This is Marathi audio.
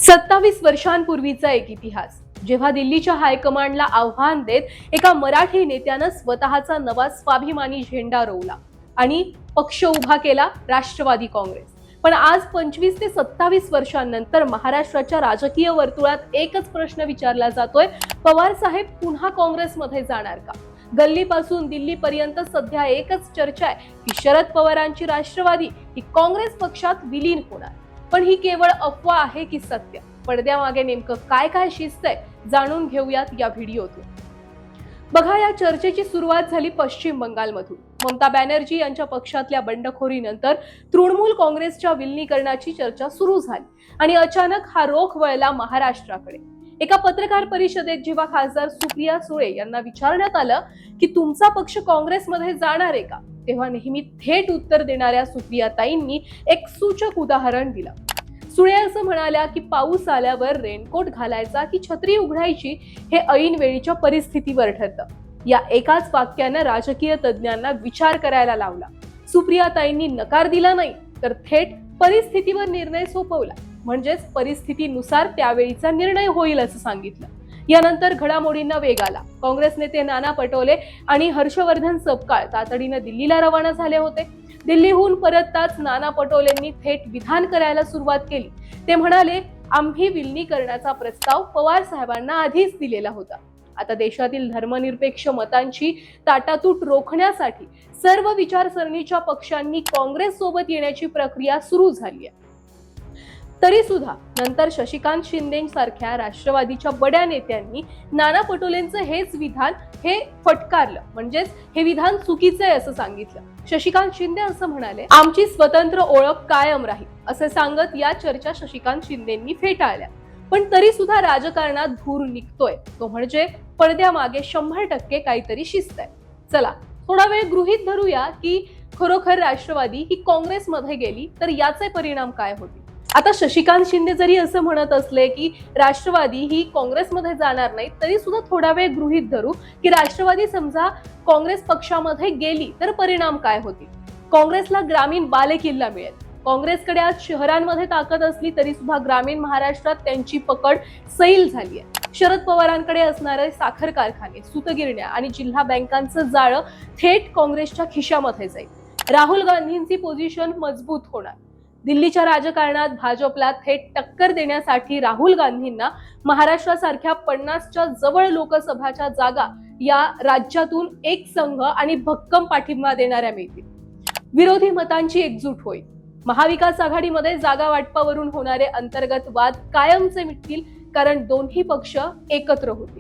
27 वर्षांपूर्वीचा एक इतिहास, जेव्हा दिल्लीच्या हायकमांडला आव्हान देत एका मराठी नेत्यानं स्वतःचा नवा स्वाभिमानी झेंडा रोवला आणि पक्ष उभा केला, राष्ट्रवादी काँग्रेस. पण आज 25 ते 27 वर्षांनंतर महाराष्ट्राच्या राजकीय वर्तुळात एकच प्रश्न विचारला जातोय, पवार साहेब पुन्हा काँग्रेसमध्ये जाणार का? गल्लीपासून दिल्लीपर्यंत सध्या एकच चर्चा आहे की शरद पवारांची राष्ट्रवादी ही काँग्रेस पक्षात विलीन होणार. पण ही केवळ अफवा आहे की सत्य? पडद्यामागे नेमकं काय काय शिजतंय जाणून घेऊयात या व्हिडिओतून. बघा, या चर्चेची सुरुवात झाली पश्चिम बंगालमधून. ममता बॅनर्जी यांच्या पक्षातल्या बंडखोरीनंतर तृणमूल काँग्रेसच्या विलिनीकरणाची चर्चा सुरू झाली आणि अचानक हा रोख वळला महाराष्ट्राकडे. एका पत्रकार परिषदेत जेव्हा खासदार सुप्रिया सुळे यांना विचारण्यात आलं की तुमचा पक्ष काँग्रेसमध्ये जाणार आहे का, तेव्हा नेहमी थेट उत्तर देणाऱ्या सुप्रियाताईंनी एक सूचक उदाहरण दिलं. सुळे असं म्हणाल्या की पाऊस आल्यावर रेनकोट घालायचा की छत्री उघडायची हे ऐन वेळीच्या परिस्थितीवर ठरतं. या एकाच वाक्यानं राजकीय तज्ज्ञांना विचार करायला लावला. सुप्रियाताईंनी नकार दिला नाही, तर थेट परिस्थितीवर निर्णय सोपवला. म्हणजेच परिस्थितीनुसार त्यावेळीचा निर्णय होईल असं सांगितलं. यानंतर घडामोडींना वेग आला. काँग्रेस नेते नाना पटोले आणि हर्षवर्धन सपकाळ तातडीनं दिल्लीला रवाना झाले होते. दिल्लीहून परतताच नाना पटोलेंनी थेट विधान करायला सुरुवात केली. ते म्हणाले, आम्ही विलिनीकरणाचा प्रस्ताव पवार साहेबांना आधीच दिलेला होता. आता देशातील धर्मनिरपेक्ष मतांची ताटातूट रोखण्यासाठी सर्व विचारसरणीच्या पक्षांनी काँग्रेस सोबत येण्याची प्रक्रिया सुरू झाली आहे. तरी सुद्धा नंतर शशिकांत शिंदेसारख्या राष्ट्रवादीच्या बड्या नेत्यांनी नाना पटोलेंचं हेच विधान हे फटकारलं. म्हणजेच हे विधान चुकीचं आहे असं सांगितलं. शशिकांत शिंदे असं म्हणाले, आमची स्वतंत्र ओळख कायम राहील असं सांगत या चर्चा शशिकांत शिंदेंनी फेटाळल्या. पण तरी सुद्धा राजकारणात धूर निघतोय, तो म्हणजे पडद्यामागे 100% काहीतरी शिस्त आहे. चला थोडा वेळ गृहीत धरूया की खरोखर राष्ट्रवादी ही काँग्रेसमध्ये गेली तर याचे परिणाम काय होतील. आता शशिकांत शिंदे जरी असं म्हणत असले की राष्ट्रवादी ही काँग्रेसमध्ये जाणार नाही, तरी सुद्धा थोडा वेळ गृहीत धरू की राष्ट्रवादी समजा काँग्रेस पक्षामध्ये गेली तर परिणाम काय होतील. काँग्रेसला ग्रामीण बालेकिल्ला मिळेल. काँग्रेसकडे आज शहरांमध्ये ताकद असली तरी सुद्धा ग्रामीण महाराष्ट्रात त्यांची पकड सैल झाली आहे. शरद पवारांकडे असणारे साखर कारखाने, सूतगिरण्या आणि जिल्हा बँकांचं जाळं थेट काँग्रेसच्या खिशामध्ये जाईल. राहुल गांधींची पोझिशन मजबूत होणार. दिल्लीच्या राजकारणात भाजपला थेट टक्कर देण्यासाठी राहुल गांधींना महाराष्ट्रासारख्या 50च्या जवळ लोकसभाच्या जागा या राज्यातून एक संघ आणि भक्कम पाठिंबा देणाऱ्या मिळतील. विरोधी मतांची एकजूट होईल. महाविकास आघाडीमध्ये जागा वाटपावरून होणारे अंतर्गत वाद कायमचे मिटतील, कारण दोन्ही पक्ष एकत्र होतील.